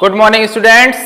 Good morning students.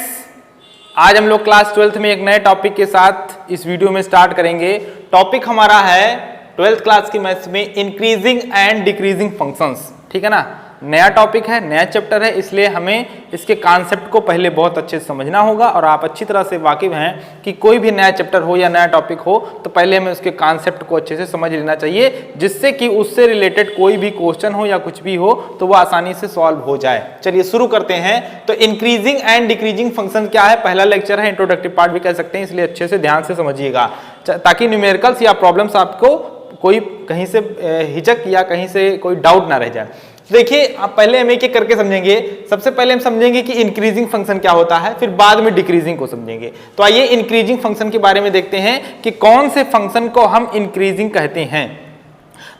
आज हम लोग क्लास 12th में एक नए टॉपिक के साथ इस वीडियो में स्टार्ट करेंगे। टॉपिक हमारा है 12th क्लास की मैथ्स में इंक्रीजिंग एंड डिक्रीजिंग फंक्शंस। ठीक है ना, नया टॉपिक है, नया चैप्टर है, इसलिए हमें इसके कॉन्सेप्ट को पहले बहुत अच्छे से समझना होगा। और आप अच्छी तरह से वाकिफ हैं कि कोई भी नया चैप्टर हो या नया टॉपिक हो तो पहले हमें उसके कॉन्सेप्ट को अच्छे से समझ लेना चाहिए, जिससे कि उससे रिलेटेड कोई भी क्वेश्चन हो या कुछ भी हो तो वो आसानी से सॉल्व हो जाए। चलिए शुरू करते हैं। तो इंक्रीजिंग एंड डिक्रीजिंग फंक्शन क्या है, पहला लेक्चर है, इंट्रोडक्टिव पार्ट भी कह सकते हैं, इसलिए अच्छे से ध्यान से समझिएगा ताकि न्यूमेरिकल्स या प्रॉब्लम्स आपको कोई कहीं से हिचक या कहीं से कोई डाउट ना रह जाए। देखिए, आप पहले हम एक एक करके समझेंगे। सबसे पहले हम समझेंगे कि इंक्रीजिंग फंक्शन क्या होता है, फिर बाद में डिक्रीजिंग को समझेंगे। तो आइए इंक्रीजिंग फंक्शन के बारे में देखते हैं कि कौन से फंक्शन को हम इंक्रीजिंग कहते हैं।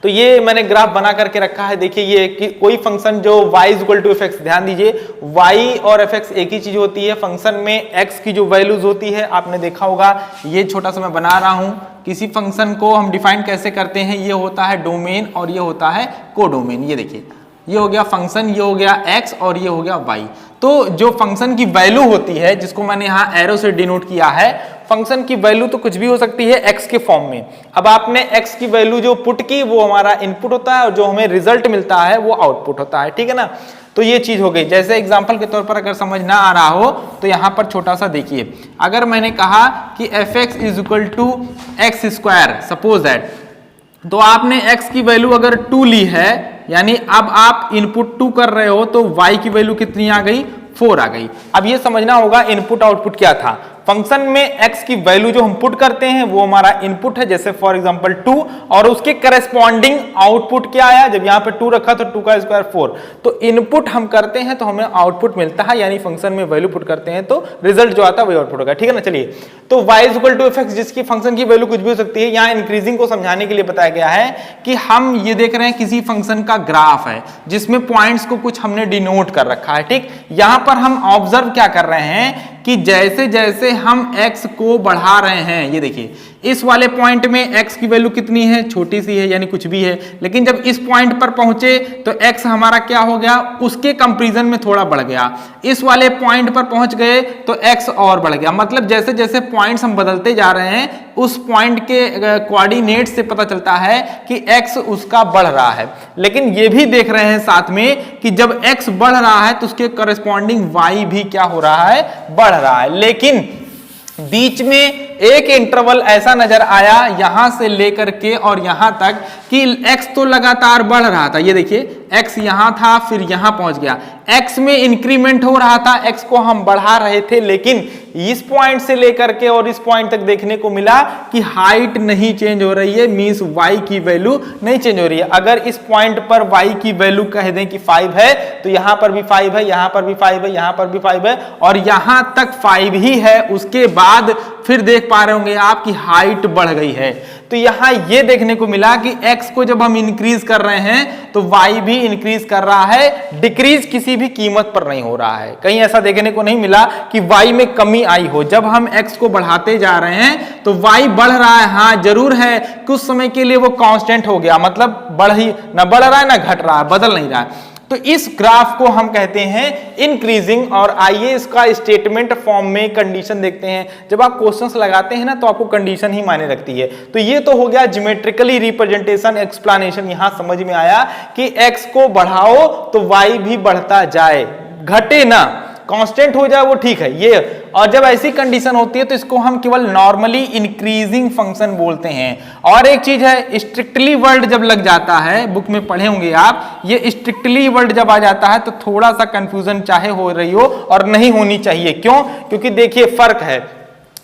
तो ये मैंने ग्राफ बना करके रखा है। देखिए ये कि कोई फंक्शन जो y इक्वल टू fx, ध्यान दीजिए y और fx एक ही चीज होती है। फंक्शन में x की जो वैल्यूज होती है आपने देखा होगा, ये छोटा सा मैं बना रहा हूं। किसी फंक्शन को हम डिफाइन कैसे करते हैं, ये होता है डोमेन और ये होता है कोडोमेन। ये देखिए, ये हो गया फंक्शन, ये हो गया x और ये हो गया y। तो जो फंक्शन की वैल्यू होती है, जिसको मैंने यहाँ एरो से डिनोट किया है, फंक्शन की वैल्यू तो कुछ भी हो सकती है x के फॉर्म में। अब आपने x की वैल्यू जो पुट की वो हमारा इनपुट होता है और जो हमें रिजल्ट मिलता है वो आउटपुट होता है। ठीक है ना, तो ये चीज हो गई। जैसे एग्जांपल के तौर पर अगर समझ ना आ रहा हो तो यहाँ पर छोटा सा देखिए, अगर मैंने कहा कि fx is equal to X square, suppose that, तो आपने x की वैल्यू अगर 2 ली है, यानी अब आप इनपुट 2 कर रहे हो तो y की वैल्यू कितनी आ गई, 4 आ गई। अब ये समझना होगा इनपुट आउटपुट क्या था। फंक्शन में x की वैल्यू जो हम पुट करते हैं वो हमारा इनपुट है, जैसे फॉर एग्जांपल 2, और उसके करस्पॉन्डिंग आउटपुट क्या आया, जब यहाँ पे 2 रखा तो 2 का स्क्वायर 4। तो इनपुट हम करते हैं तो हमें आउटपुट मिलता है, यानी फंक्शन में वैल्यू पुट करते हैं तो रिजल्ट जो आता है वही आउटपुट होगा। ठीक है ना, चलिए। तो y इक्वल टू fx, जिसकी फंक्शन की वैल्यू कुछ भी हो सकती है, यहाँ इंक्रीजिंग को समझाने के लिए बताया गया है कि हम ये देख रहे हैं किसी फंक्शन का ग्राफ है जिसमें पॉइंट्स को कुछ हमने डिनोट कर रखा है। ठीक, यहाँ पर हम ऑब्जर्व क्या कर रहे हैं कि जैसे जैसे हम x को बढ़ा रहे हैं, ये देखिए इस वाले पॉइंट में x की वैल्यू कितनी है, छोटी सी है, यानी कुछ भी है। लेकिन जब इस पॉइंट पर पहुंचे तो x हमारा क्या हो गया, उसके कंपैरिजन में थोड़ा बढ़ गया। इस वाले पॉइंट पर पहुंच गए तो x और बढ़ गया। मतलब जैसे जैसे पॉइंट्स हम बदलते जा रहे हैं, उस पॉइंट के कोऑर्डिनेट से पता चलता है कि x उसका बढ़ रहा है। लेकिन ये भी देख रहे हैं साथ में कि जब x बढ़ रहा है तो उसके करस्पॉन्डिंग y भी क्या हो रहा है, बढ़ रहा है। लेकिन बीच में एक इंटरवल ऐसा नजर आया यहां से लेकर के और यहां तक कि x तो लगातार बढ़ रहा था। ये देखिए x यहां था, फिर यहां पहुंच गया, x में इंक्रीमेंट हो रहा था, x को हम बढ़ा रहे थे। लेकिन इस पॉइंट से लेकर के और इस पॉइंट तक देखने को मिला कि हाइट नहीं चेंज हो रही है, मींस y की वैल्यू नहीं चेंज हो रही है। अगर इस पॉइंट पर y की वैल्यू कह दें कि 5 है तो यहां पर भी 5 है, यहां पर भी 5 है, यहां पर भी 5 है और यहां तक 5 ही है। उसके बाद फिर देख पा रहे होंगे आप कि हाइट बढ़ गई है। तो यहां ये देखने को मिला कि x को जब हम इंक्रीज कर रहे हैं तो y भी इंक्रीज कर रहा है, डिक्रीज किसी भी कीमत पर नहीं हो रहा है। कहीं ऐसा देखने को नहीं मिला कि y में कमी आई हो। जब हम x को बढ़ाते जा रहे हैं तो y बढ़ रहा है। हाँ जरूर है, कुछ समय के लिए वो कांस्टेंट हो गया, मतलब बढ़ ही ना बढ़ रहा है ना घट रहा है, बदल नहीं रहा है। तो इस ग्राफ को हम कहते हैं इंक्रीजिंग। और आइए इसका स्टेटमेंट फॉर्म में कंडीशन देखते हैं। जब आप क्वेश्चंस लगाते हैं ना तो आपको कंडीशन ही मायने रखती है। तो ये तो हो गया ज्योमेट्रिकली रिप्रेजेंटेशन, एक्सप्लेनेशन। यहां समझ में आया कि x को बढ़ाओ तो y भी बढ़ता जाए, घटे ना, कांस्टेंट हो जाए वो ठीक है ये। और जब ऐसी कंडीशन होती है तो इसको हम केवल नॉर्मली इंक्रीजिंग फंक्शन बोलते हैं। और एक चीज है, स्ट्रिक्टली वर्ड जब लग जाता है, बुक में पढ़े होंगे आप, ये स्ट्रिक्टली वर्ड जब आ जाता है तो थोड़ा सा कंफ्यूजन चाहे हो रही हो और नहीं होनी चाहिए। क्यों? क्योंकि देखिए फर्क है।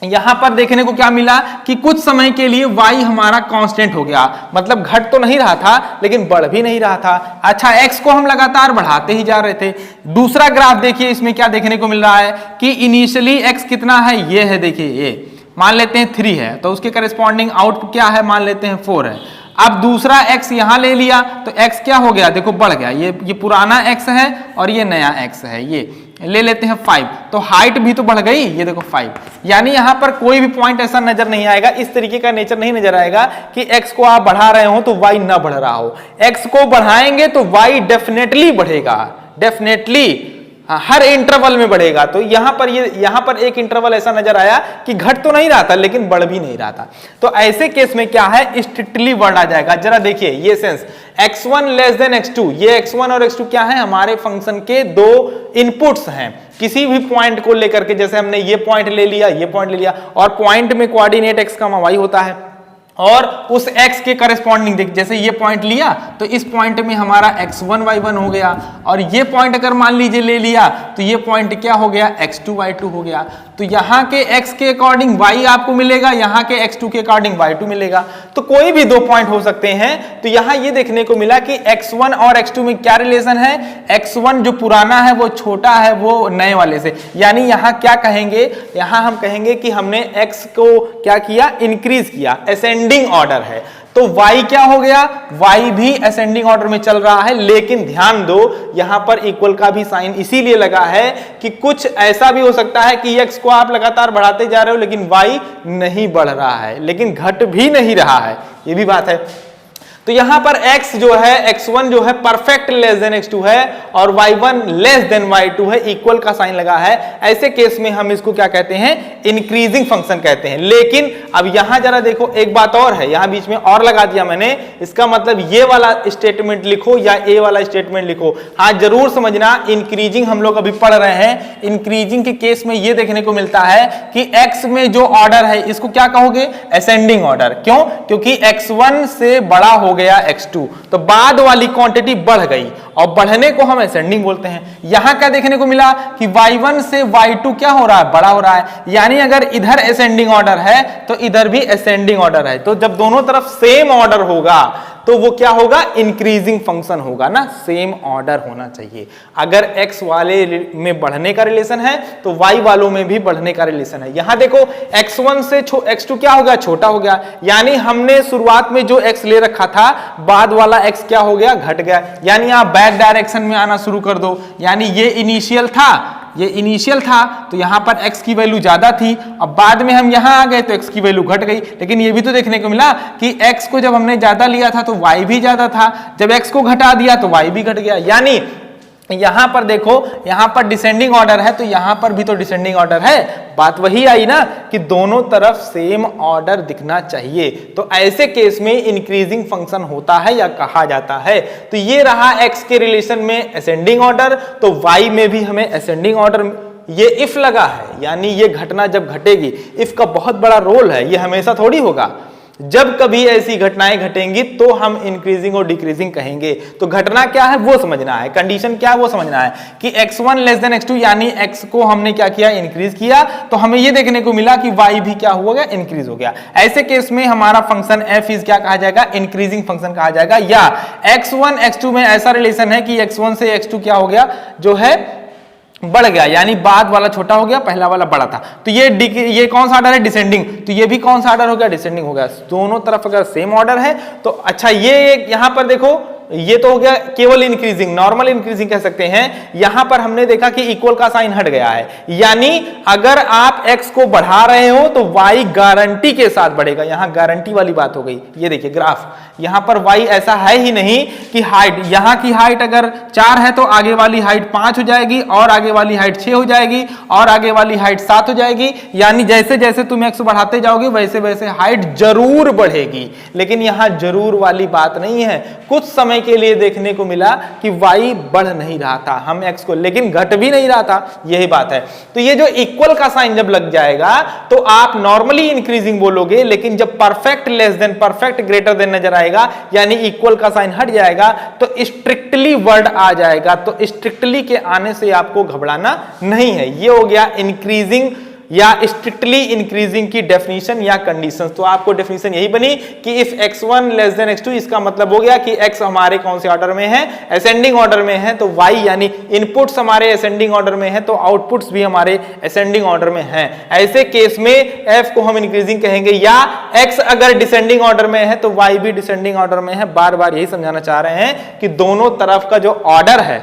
यहां पर देखने को क्या मिला कि कुछ समय के लिए y हमारा कांस्टेंट हो गया, मतलब घट तो नहीं रहा था लेकिन बढ़ भी नहीं रहा था। अच्छा, x को हम लगातार बढ़ाते ही जा रहे थे। दूसरा ग्राफ देखिए, इसमें क्या देखने को मिल रहा है कि इनिशियली x कितना है, ये है, देखिए ये मान लेते हैं 3 है, तो उसके करस्पॉन्डिंग आउटपुट क्या है, मान लेते हैं 4 है। अब दूसरा x यहां ले लिया तो x क्या हो गया, देखो बढ़ गया, ये पुराना x है और ये नया x है, ये ले लेते हैं 5, तो हाइट भी तो बढ़ गई, ये देखो 5। यानी यहां पर कोई भी पॉइंट ऐसा नजर नहीं आएगा, इस तरीके का नेचर नहीं नजर आएगा कि x को आप बढ़ा रहे हो तो y ना बढ़ रहा हो। x को बढ़ाएंगे तो y डेफिनेटली बढ़ेगा, डेफिनेटली हर इंटरवल में बढ़ेगा। तो यहां पर एक इंटरवल ऐसा नजर आया कि घट तो नहीं रहा था लेकिन बढ़ भी नहीं रहा था। तो ऐसे केस में क्या है, स्ट्रिक्टली वर्ड आ जाएगा। जरा देखिए ये sense, x1 less than x2, ये x1 और x2 क्या है, हमारे फंक्शन के दो इनपुट्स हैं किसी भी पॉइंट को लेकर के। जैसे हमने ये पॉइंट ले लिया, ये पॉइंट ले लिया, और पॉइंट में कोऑर्डिनेट x, y होता है, और उस x के करस्पॉन्डिंग देख, जैसे ये पॉइंट लिया तो इस पॉइंट में हमारा x1 y1 हो गया, और ये पॉइंट अगर मान लीजिए ले लिया तो ये पॉइंट क्या हो गया, x2 y2 हो गया। तो यहाँ के x के अकॉर्डिंग y आपको मिलेगा, यहाँ के x2 के अकॉर्डिंग y2 मिलेगा। तो कोई भी दो पॉइंट हो सकते हैं। तो यहाँ ये देखने को मिला कि x1 और x2 में क्या रिलेशन है, x1 जो पुराना है वो छोटा है वो नए वाले से। यानी यहाँ क्या कहेंगे, यहाँ हम कहेंगे कि हमने x को क्या किया, इंक्रीज किया, असेंडिंग ऑर्डर है। तो y क्या हो गया, y भी असेंडिंग ऑर्डर में चल रहा है। लेकिन ध्यान दो यहां पर इक्वल का भी साइन इसीलिए लगा है कि कुछ ऐसा भी हो सकता है कि x को आप लगातार बढ़ाते जा रहे हो लेकिन y नहीं बढ़ रहा है, लेकिन घट भी नहीं रहा है, ये भी बात है। तो यहां पर x जो है, x1 जो है परफेक्ट लेस देन x2 है, और y1 लेस देन y2 है, इक्वल का साइन लगा है। ऐसे केस में हम इसको क्या कहते हैं, इंक्रीजिंग फंक्शन कहते हैं। लेकिन अब यहां जरा देखो एक बात और है, यहां बीच में और लगा दिया मैंने, इसका मतलब ये वाला स्टेटमेंट लिखो या ए वाला स्टेटमेंट लिखो। हाँ जरूर समझना, इंक्रीजिंग हम लोग अभी पढ़ रहे हैं। इंक्रीजिंग के केस में ये देखने को मिलता है कि x में जो ऑर्डर है इसको क्या कहोगे, असेंडिंग ऑर्डर। क्यों, क्योंकि x1 से बड़ा हो गया x2, तो बाद वाली क्वांटिटी बढ़ गई, और बढ़ने को हम असेंडिंग बोलते हैं। यहां क्या देखने को मिला कि y1 से y2 क्या हो रहा है, बड़ा हो रहा है। यानी अगर इधर असेंडिंग ऑर्डर है तो इधर भी असेंडिंग ऑर्डर है। तो जब दोनों तरफ सेम ऑर्डर होगा तो वो क्या होगा, इंक्रीजिंग फंक्शन होगा ना, सेम ऑर्डर होना चाहिए। अगर x वाले में बढ़ने का रिलेशन है तो y वालों में भी बढ़ने का रिलेशन है। यहां देखो x1 से x2 क्या हो गया, छोटा हो गया। यानी हमने शुरुआत में जो x ले रखा था, बाद वाला x क्या हो गया, घट गया। यानी आप बैक डायरेक्शन में आना शुरू कर दो। यानी ये इनिशियल था, ये इनिशियल था, तो यहां पर x की वैल्यू ज्यादा थी, अब बाद में हम यहां आ गए तो x की वैल्यू घट गई। लेकिन ये भी तो देखने को मिला कि x को जब हमने ज्यादा लिया था तो y भी ज्यादा था, जब x को घटा दिया तो y भी घट गया। यानी यहां पर देखो, यहां पर डिसेंडिंग ऑर्डर है तो यहां पर भी तो डिसेंडिंग ऑर्डर है। बात वही आई ना कि दोनों तरफ सेम ऑर्डर दिखना चाहिए। तो ऐसे केस में इंक्रीजिंग फंक्शन होता है या कहा जाता है। तो ये रहा x के रिलेशन में असेंडिंग ऑर्डर, तो y में भी हमें असेंडिंग ऑर्डर। ये इफ लगा है, यानी ये घटना जब घटेगी, इफ का बहुत बड़ा रोल है, ये हमेशा थोड़ी होगा। जब कभी ऐसी घटनाएं घटेंगी तो हम इंक्रीजिंग और डिक्रीजिंग कहेंगे। तो घटना क्या है वो समझना है, कंडीशन क्या है वो समझना है कि x1 लेस देन x2, यानी x को हमने क्या किया, इंक्रीज किया, तो हमें ये देखने को मिला कि y भी क्या हुआ, इंक्रीज हो गया। ऐसे केस में हमारा फंक्शन f इज क्या कहा जाएगा, इंक्रीजिंग फंक्शन कहा जाएगा। या x1 x2 में ऐसा रिलेशन है कि x1 से x2 क्या हो गया, जो है बढ़ गया, यानी बाद वाला छोटा हो गया, पहला वाला बड़ा था। तो ये कौन सा ऑर्डर है, डिसेंडिंग। तो ये भी कौन सा ऑर्डर हो गया, डिसेंडिंग हो गया। दोनों तरफ अगर सेम ऑर्डर है तो अच्छा, ये यहां पर देखो, ये तो हो गया केवल इंक्रीजिंग, नॉर्मल इंक्रीजिंग कह सकते हैं। यहां पर हमने देखा कि इक्वल का साइन हट गया है, यानी अगर आप x को बढ़ा रहे हो तो y गारंटी के साथ बढ़ेगा। यहां गारंटी वाली बात हो गई। ये देखिए ग्राफ, यहां पर y ऐसा है ही नहीं कि हाइट, यहां की हाइट अगर 4 है तो आगे वाली हाइट 5 हो जाएगी, और आगे वाली हाइट 6 हो जाएगी, और आगे वाली हाइट 7 हो जाएगी। यानी जैसे जैसे तुम x बढ़ाते जाओगे वैसे वैसे हाइट जरूर बढ़ेगी। लेकिन यहां जरूर वाली बात नहीं है। कुछ समय के लिए देखने को मिला कि y बढ़ नहीं रहा था, हम x को, लेकिन घट भी नहीं रहा था, यही बात है। तो ये जो इक्वल का साइन जब लग जाएगा तो आप नॉर्मली इंक्रीजिंग बोलोगे, लेकिन जब perfect less than, perfect greater than नजर आएगा, यानी इक्वल का साइन हट जाएगा, तो स्ट्रिक्टली वर्ड आ जाएगा। तो स्ट्रिक्टली के आने से आपको घबराना नहीं है। ये हो गया इंक्रीजिंग या स्ट्रिक्टली इंक्रीजिंग की डेफिनेशन या कंडीशंस। तो आपको डेफिनेशन यही बनी कि if x1 less than x2, इसका मतलब हो गया कि x हमारे कौन से ऑर्डर में है, असेंडिंग ऑर्डर में है, तो y यानी इनपुट्स हमारे असेंडिंग ऑर्डर में है तो आउटपुट्स भी हमारे असेंडिंग ऑर्डर में हैं। ऐसे केस में f को हम इंक्रीजिंग कहेंगे, या x अगर डिसेंडिंग ऑर्डर में है तो y भी डिसेंडिंग ऑर्डर में है। बार बार यही समझाना चाह रहे हैं कि दोनों तरफ का जो ऑर्डर है,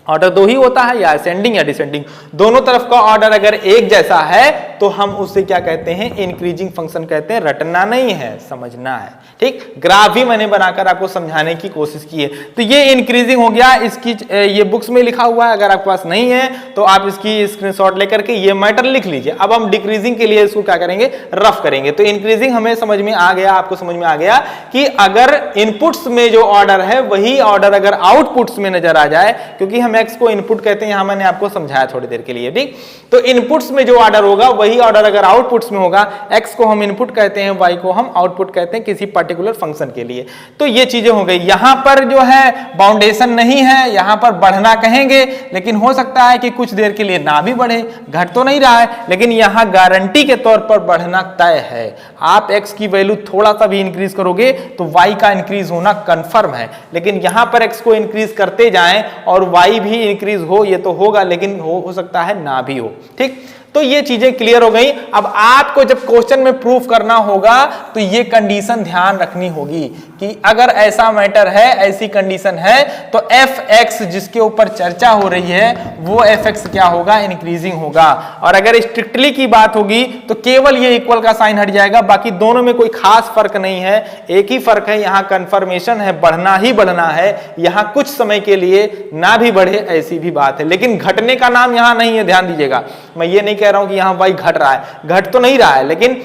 ऑर्डर दो ही होता है, या असेंडिंग या डिसेंडिंग, दोनों तरफ का ऑर्डर अगर एक जैसा है तो हम उसे क्या कहते हैं, इंक्रीजिंग फंक्शन कहते हैं। रटना नहीं है, समझना है। ठीक, ग्राफ भी मैंने बनाकर आपको समझाने की कोशिश की है। तो ये इंक्रीजिंग हो गया, इसकी ये बुक्स में लिखा हुआ है, अगर आपके पास नहीं है तो आप इसकी स्क्रीनशॉट लेकर के ये मैटर लिख लीजिए। अब हम डिक्रीजिंग के लिए इसको क्या करेंगे, रफ करेंगे। तो इंक्रीजिंग हमें समझ में आ गया, आपको समझ में आ गया कि अगर इनपुट्स में जो ऑर्डर है वही ऑर्डर अगर आउटपुट्स में नजर आ जाए, क्योंकि हम एक्स को इनपुट कहते हैं, यहां मैंने आपको समझाया थोड़ी देर के लिए। ठीक, तो इनपुट्स में जो ऑर्डर होगा वही ऑर्डर अगर आउटपुट्स में होगा, एक्स को हम इनपुट कहते हैं, वाई को हम आउटपुट कहते हैं किसी पर्टिकुलर फंक्शन के लिए। तो ये चीजें हो गई। यहां पर जो है बाउंडेशन नहीं है, यहां पर बढ़ना कहेंगे, लेकिन हो सकता है कि कुछ देर के लिए ना भी बढ़े, घट तो नहीं रहा है, लेकिन यहां गारंटी के तौर पर बढ़ना तय है। आप एक्स की वैल्यू थोड़ा सा भी इंक्रीज करोगे तो वाई का इंक्रीज होना कंफर्म है, लेकिन यहां पर एक्स को इंक्रीज करते जाएं और वाई भी इंक्रीज हो, ये तो होगा, लेकिन हो सकता है ना भी हो। ठीक, तो ये चीजें क्लियर हो गई। अब आपको जब क्वेश्चन में प्रूफ करना होगा तो ये कंडीशन ध्यान रखनी होगी कि अगर ऐसा मैटर है, ऐसी कंडीशन है, तो एफ एक्स जिसके ऊपर चर्चा हो रही है वो एफ एक्स क्या होगा, इंक्रीजिंग होगा। और अगर स्ट्रिक्टली की बात होगी तो केवल ये इक्वल का साइन हट जाएगा, बाकी दोनों में कोई खास फर्क नहीं है। एक ही फर्क है, यहां कंफर्मेशन है, बढ़ना ही बढ़ना है, यहां कुछ समय के लिए ना भी बढ़े ऐसी भी बात है, लेकिन घटने का नाम यहां नहीं है। ध्यान दीजिएगा, मैं ये नहीं कह रहा हूं कि यहां वाई घट रहा है, घट तो नहीं रहा है, लेकिन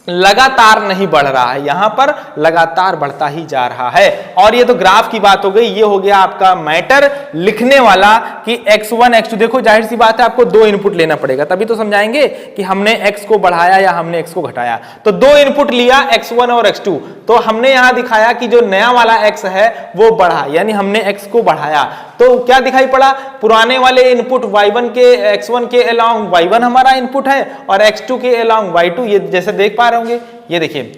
लगातार नहीं बढ़ रहा है, यहां पर लगातार बढ़ता ही जा रहा है। और ये तो ग्राफ की बात हो गई, ये हो गया आपका मैटर लिखने वाला कि x1 x2। देखो जाहिर सी बात है, आपको दो इनपुट लेना पड़ेगा, तभी तो समझाएंगे कि हमने x को बढ़ाया या हमने x को घटाया। तो दो इनपुट लिया, x1 और x2, तो हमने यहां दिखाया कि जो नया वाला x है वो बढ़ा, यानी हमने x को बढ़ाया। तो क्या दिखाई पड़ा, पुराने वाले इनपुट y1 के x1 के अलोंग y1 हमारा इनपुट है और x2 के अलोंग y2। ये जैसे देख पा रहे होंगे, ये देखिए,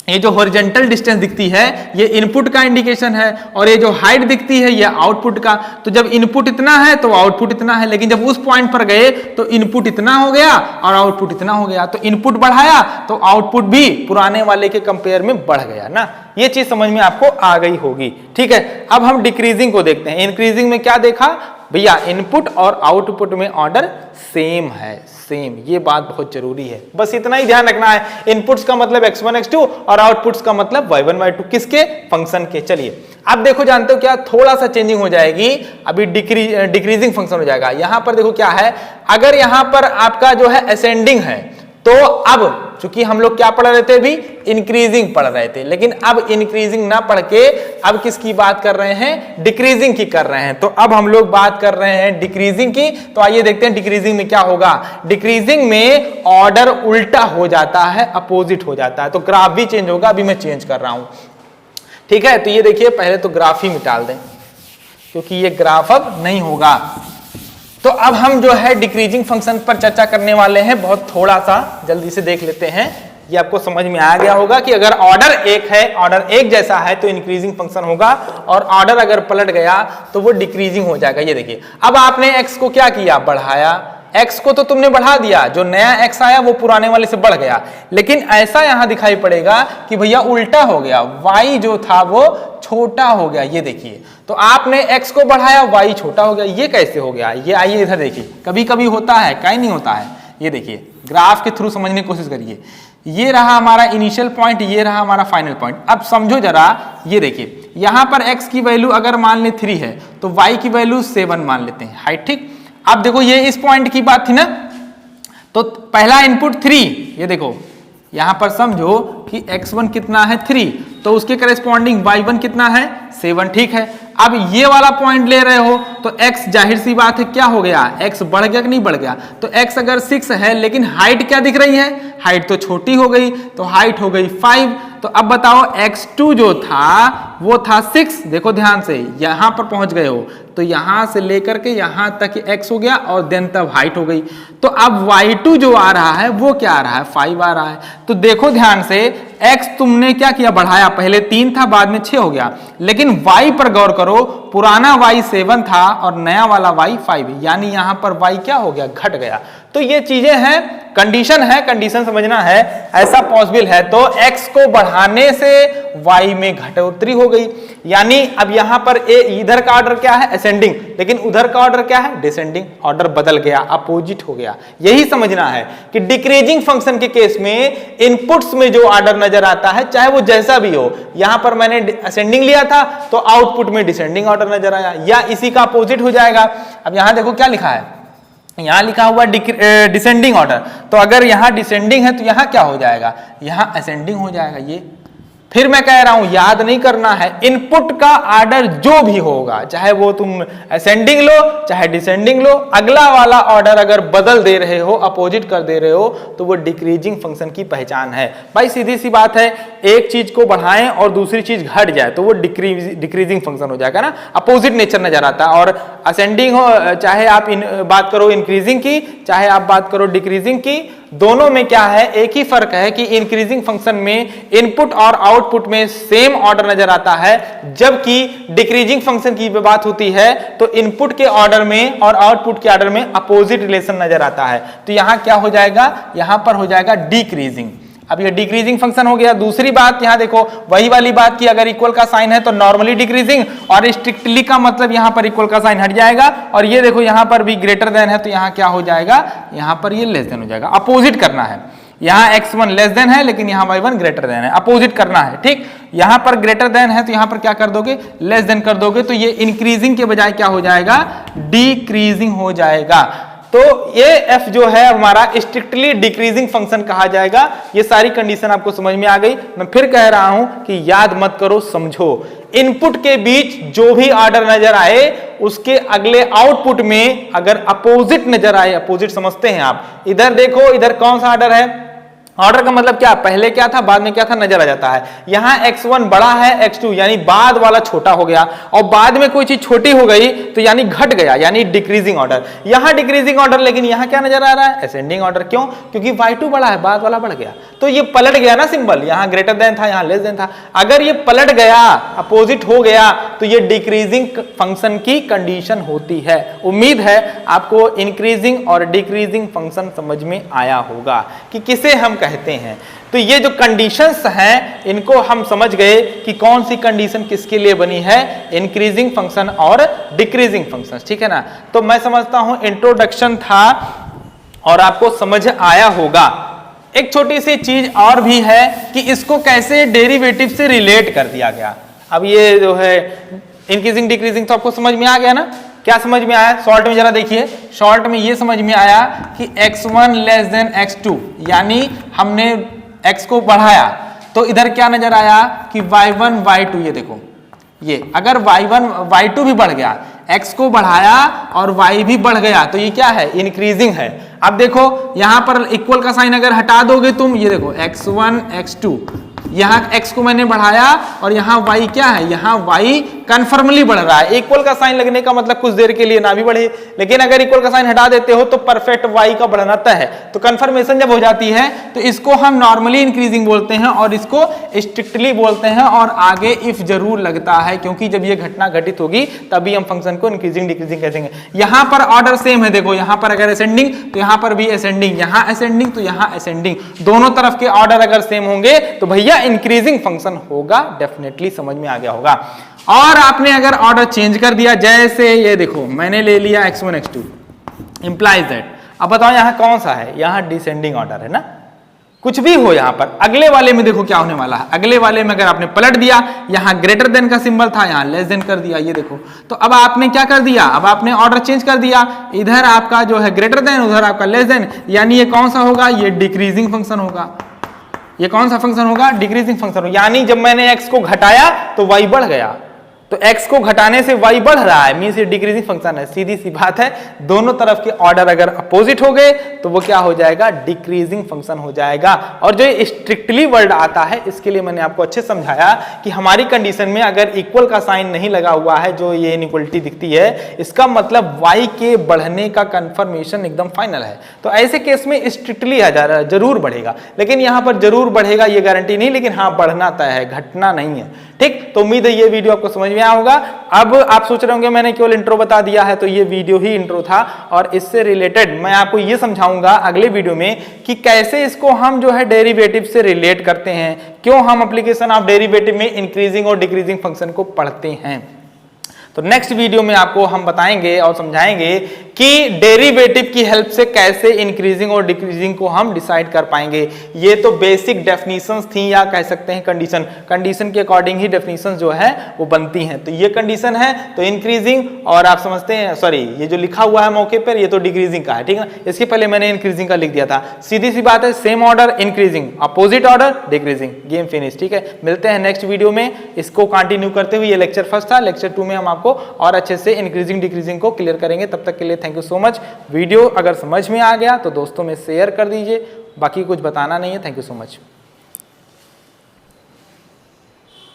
ये जो हॉरिजॉन्टल डिस्टेंस दिखती है ये इनपुट का इंडिकेशन है, और ये जो हाइट दिखती है ये आउटपुट का। तो जब इनपुट इतना है तो आउटपुट इतना है, लेकिन जब उस पॉइंट पर गए तो इनपुट इतना हो गया और आउटपुट इतना हो गया। तो इनपुट बढ़ाया तो आउटपुट भी पुराने वाले के कंपेयर में बढ़ गया ना। ये चीज समझ में आपको आ गई होगी। ठीक है, अब हम डिक्रीजिंग को देखते हैं। इंक्रीजिंग में क्या देखा भैया, इनपुट और आउटपुट में ऑर्डर सेम है, सेम। ये बात बहुत जरूरी है, बस इतना ही ध्यान रखना है। इनपुट्स का मतलब x1 x2 और आउटपुट्स का मतलब y1 y2, किसके, फंक्शन के। चलिए अब देखो, जानते हो क्या, थोड़ा सा चेंजिंग हो जाएगी, अभी डिक्रीजिंग फंक्शन हो जाएगा। यहां पर देखो क्या है, अगर यहां पर आपका जो है असेंडिंग है, तो अब चूंकि हम लोग क्या पढ़ रहे थे, अभी इंक्रीजिंग पढ़ रहे थे, लेकिन अब इंक्रीजिंग ना पढ़ के अब किसकी बात कर रहे हैं, डिक्रीजिंग की कर रहे हैं। तो अब हम लोग बात कर रहे हैं डिक्रीजिंग की। तो आइए देखते हैं डिक्रीजिंग में क्या होगा। डिक्रीजिंग में ऑर्डर उल्टा हो जाता है, अपोजिट हो जाता है, तो ग्राफ भी चेंज होगा। अभी मैं चेंज कर रहा हूं, ठीक है। तो ये देखिए, पहले तो ग्राफ ही मिटा दें क्योंकि ये ग्राफ अब नहीं होगा। तो अब हम जो है डिक्रीजिंग फंक्शन पर चर्चा करने वाले हैं, बहुत थोड़ा सा जल्दी से देख लेते हैं। ये आपको समझ में आ गया होगा कि अगर ऑर्डर एक है, ऑर्डर एक जैसा है तो इंक्रीजिंग फंक्शन होगा, और ऑर्डर अगर पलट गया तो वो डिक्रीजिंग हो जाएगा। ये देखिए, अब आपने x को क्या किया, बढ़ाया। x को तो तुमने बढ़ा दिया, जो नया x आया वो पुराने वाले से बढ़ गया, लेकिन ऐसा यहां दिखाई पड़ेगा कि भैया उल्टा हो गया, y जो था वो छोटा हो गया। ये देखिए, तो आपने x को बढ़ाया, y छोटा हो गया। ये कैसे हो गया, ये आइए इधर देखिए, कभी कभी होता है, कहीं नहीं होता है। ये देखिए, ग्राफ के थ्रू समझने की कोशिश करिए। ये रहा हमारा इनिशियल पॉइंट, ये रहा हमारा फाइनल पॉइंट। अब समझो जरा, ये देखिए, यहां पर x की वैल्यू अगर मान ले 3 है तो y की वैल्यू 7 मान लेते हैं, हाइट। ठीक, अब देखो, ये इस पॉइंट की बात थी ना, तो पहला इनपुट 3, ये देखो यहां पर समझो कि x1 कितना है 3, तो उसके करेस्पॉन्डिंग y1 कितना है 7। ठीक है, अब ये वाला पॉइंट ले रहे हो तो x जाहिर सी बात है क्या हो गया, x बढ़ गया कि नहीं बढ़ गया। तो x अगर 6 है, लेकिन हाइट क्या दिख रही है, हाइट तो छोटी हो गई, तो हाइट हो गई 5। तो अब बताओ x2 जो था वो था 6, देखो ध्यान से, यहां पर पहुंच गए हो तो यहां से लेकर के यहां तक x हो गया और देन तब हाइट हो गई। तो अब y2 जो आ रहा है वो क्या आ रहा है, 5 आ रहा है। तो देखो ध्यान से, x तुमने क्या किया, बढ़ाया, पहले 3 था बाद में 6 हो गया, लेकिन y पर गौर करो, पुराना y 7 था और नया वाला y 5 है, यानी यहां पर y क्या हो गया, घट गया। तो ये चीजें हैं, कंडीशन है, कंडीशन समझना है, ऐसा पॉसिबल है। तो x को बढ़ाने से y में घटोतरी हो गई, यानी अब यहां पर इधर का ऑर्डर क्या है, असेंडिंग, लेकिन उधर का ऑर्डर क्या है, डिसेंडिंग। ऑर्डर बदल गया, अपोजिट हो गया। यही समझना है कि डिक्रीजिंग फंक्शन के केस में इनपुट्स में जो ऑर्डर नजर आता है, चाहे वो जैसा भी हो, यहां पर मैंने असेंडिंग लिया था तो आउटपुट में डिसेंडिंग ऑर्डर नजर आया, या इसी का अपोजिट हो जाएगा। अब यहां देखो क्या लिखा है, यहां लिखा हुआ डिसेंडिंग ऑर्डर, तो अगर यहां डिसेंडिंग है तो यहां क्या हो जाएगा, यहां असेंडिंग हो जाएगा। ये फिर मैं कह रहा हूं, याद नहीं करना है, इनपुट का ऑर्डर जो भी होगा, चाहे वो तुम असेंडिंग लो चाहे डिसेंडिंग लो, अगला वाला ऑर्डर अगर बदल दे रहे हो, अपोजिट कर दे रहे हो, तो वो डिक्रीजिंग फंक्शन की पहचान है। भाई सीधी सी बात है, एक चीज को बढ़ाएं और दूसरी चीज घट जाए तो वो डिक्रीजिंग फंक्शन हो जाएगा ना, अपोजिट नेचर नजर आता है। और असेंडिंग हो, चाहे आप बात करो इंक्रीजिंग की, चाहे आप बात करो डिक्रीजिंग की, दोनों में क्या है, एक ही फर्क है कि इंक्रीजिंग फंक्शन में इनपुट और आउटपुट में सेम ऑर्डर नजर आता है, जबकि डिक्रीजिंग फंक्शन की बात होती है तो इनपुट के ऑर्डर में और आउटपुट के ऑर्डर में अपोजिट रिलेशन नजर आता है। तो यहां क्या हो जाएगा, यहां पर हो जाएगा डिक्रीजिंग। अब ये डिक्रीजिंग फंक्शन हो गया। दूसरी बात यहां देखो, वही वाली बात की, अगर इक्वल का साइन है तो नॉर्मली डिक्रीजिंग, और स्ट्रिक्टली का मतलब यहां पर इक्वल का साइन हट जाएगा। और ये देखो यहां पर भी ग्रेटर देन है तो यहां क्या हो जाएगा, यहां पर ये लेस देन हो जाएगा। अपोजिट करना है, यहां x1 लेस देन है लेकिन यहां y1 ग्रेटर देन है, अपोजिट करना है। ठीक, यहां पर ग्रेटर देन है तो यहां पर क्या कर दोगे, लेस देन कर दोगे, तो ये इंक्रीजिंग के बजाय क्या हो जाएगा, डिक्रीजिंग हो जाएगा। तो ये f जो है हमारा स्ट्रिक्टली डिक्रीजिंग फंक्शन कहा जाएगा। ये सारी कंडीशन आपको समझ में आ गई। मैं फिर कह रहा हूं कि याद मत करो, समझो। इनपुट के बीच जो भी ऑर्डर नजर आए उसके अगले आउटपुट में अगर अपोजिट नजर आए, अपोजिट समझते हैं आप, इधर देखो, इधर कौन सा ऑर्डर है, ऑर्डर का मतलब क्या, पहले क्या था बाद में क्या था नजर आ जाता है। यहां x1 बड़ा है x2, यानी बाद वाला छोटा हो गया, और बाद में कोई चीज छोटी हो गई तो यानी घट गया, यानी डिक्रीजिंग ऑर्डर। यहां डिक्रीजिंग ऑर्डर, लेकिन यहां क्या नजर आ रहा है, असेंडिंग ऑर्डर। क्यों, क्योंकि y2 बड़ा है, बाद वाला बढ़ गया, तो ये पलट गया ना सिंबल, यहां ग्रेटर देन था यहां लेस देन था। अगर ये पलट गया, अपोजिट हो गया, तो ये डिक्रीजिंग फंक्शन की कंडीशन होती है। उम्मीद है आपको इंक्रीजिंग और डिक्रीजिंग फंक्शन समझ में आया होगा कि किसे हम कहते हैं। तो ये जो कंडीशंस हैं इनको हम समझ गए कि कौन सी कंडीशन किसके लिए बनी है, इंक्रीजिंग फंक्शन और डिक्रीजिंग फंक्शन। ठीक है ना, तो मैं समझता हूं इंट्रोडक्शन था और आपको समझ आया होगा। एक छोटी सी चीज और भी है कि इसको कैसे डेरिवेटिव से रिलेट कर दिया गया। अब ये जो है इंक्रीजिंग डिक्रीजिंग तो आपको समझ में आ गया ना, क्या समझ में आया, शॉर्ट में जरा देखिए। शॉर्ट में ये समझ में आया कि x1 लेस देन x2, यानी हमने x को बढ़ाया तो इधर क्या नजर आया कि y1 y2, ये देखो, ये अगर y1 y2 भी बढ़ गया, x को बढ़ाया और y भी बढ़ गया, तो ये क्या है, इंक्रीजिंग है। अब देखो यहां पर इक्वल का साइन अगर हटा दोगे तुम, ये देखो x1 x2, यहां x को मैंने बढ़ाया और यहां y क्या है, यहां y कन्फर्मली बढ़ रहा है। इक्वल का साइन लगने का मतलब कुछ देर के लिए ना भी बढ़े, लेकिन अगर इक्वल का साइन हटा देते हो तो परफेक्ट y का बढ़ना तय है। तो कन्फर्मेशन जब हो जाती है तो इसको हम नॉर्मली इंक्रीजिंग बोलते हैं और इसको स्ट्रिक्टली बोलते हैं, और आगे इफ जरूर लगता है, क्योंकि जब ये घटना घटित होगी तभी हम फंक्शन को इंक्रीजिंग डिक्रीजिंग कहेंगे। यहां पर ऑर्डर सेम है, देखो यहां पर अगर असेंडिंग तो यहां पर भी असेंडिंग, यहां असेंडिंग तो यहां असेंडिंग, दोनों तरफ के ऑर्डर अगर सेम होंगे तो भैया इंक्रीजिंग फंक्शन होगा। डेफिनेटली समझ में आ गया होगा। और आपने अगर ऑर्डर चेंज कर दिया, जैसे ये देखो मैंने ले लिया x1 x2, इंप्लाइज दैट, अब बताओ यहां कौन सा है, यहां डिसेंडिंग ऑर्डर है ना। कुछ भी हो यहां पर, अगले वाले में देखो क्या होने वाला है, अगले वाले में अगर आपने पलट दिया, यहां ग्रेटर देन का सिंबल था, यहां लेस देन कर दिया, ये देखो, तो अब आपने क्या कर दिया, अब आपने ऑर्डर चेंज कर दिया, इधर आपका जो है ग्रेटर देन, उधर आपका लेस देन, यानी ये कौन सा होगा, ये डिक्रीजिंग फंक्शन होगा। ये कौन सा फंक्शन होगा, डिक्रीजिंग फंक्शन होगा। यानी जब मैंने x को घटाया तो y बढ़ गया, तो x को घटाने से y बढ़ रहा है, मींस ये डिक्रीजिंग फंक्शन है। सीधी सी बात है, दोनों तरफ के ऑर्डर अगर अपोजिट हो गए तो वो क्या हो जाएगा, डिक्रीजिंग फंक्शन हो जाएगा। और जो स्ट्रिक्टली वर्ड आता है, इसके लिए मैंने आपको अच्छे समझाया कि हमारी कंडीशन में अगर इक्वल का साइन नहीं लगा हुआ है, जो ये इनइक्वलिटी दिखती है, इसका मतलब y के बढ़ने का कंफर्मेशन एकदम फाइनल है। तो ऐसे केस में स्ट्रिक्टली जरूर बढ़ेगा, लेकिन यहां पर जरूर बढ़ेगा ये गारंटी नहीं, लेकिन हाँ बढ़ना तय है, घटना नहीं है। ठीक, तो उम्मीद है ये वीडियो आपको समझ में आया होगा। अब आप सोच रहे होंगे मैंने केवल इंट्रो बता दिया है, तो ये वीडियो ही इंट्रो था और इससे रिलेटेड मैं आपको ये समझाऊंगा अगले वीडियो में कि कैसे इसको हम जो है डेरिवेटिव से रिलेट करते हैं, क्यों हम एप्लीकेशन ऑफ डेरिवेटिव में इंक्रीजिंग और डिक्रीजिंग फंक्शन को पढ़ते हैं। तो नेक्स्ट वीडियो में आपको हम बताएंगे और समझाएंगे कि डेरिवेटिव की हेल्प से कैसे इंक्रीजिंग और डिक्रीजिंग को हम डिसाइड कर पाएंगे। ये तो बेसिक डेफिनेशंस थी या कह सकते हैं कंडीशन के अकॉर्डिंग ही डेफिनेशंस जो है वो बनती हैं। तो ये कंडीशन है तो इंक्रीजिंग, और आप समझते हैं सॉरी ये जो लिखा हुआ है मौके पर ये तो डिक्रीजिंग का है, ठीक है ना। इसके पहले मैंने इंक्रीजिंग का लिख दिया था। सीधी सी बात है, same order increasing, opposite order decreasing, game finish. ठीक है, मिलते हैं नेक्स्ट वीडियो में। इसको कंटिन्यू करते हुए, ये लेक्चर फर्स्ट था, लेक्चर 2 में हम आपको और अच्छे से इंक्रीजिंग डिक्रीजिंग को क्लियर करेंगे। तब तक के लिए thank you so much. Video अगर समझ में आ गया तो दोस्तों में शेयर कर दीजिए, बाकी कुछ बताना नहीं है। Thank you so much.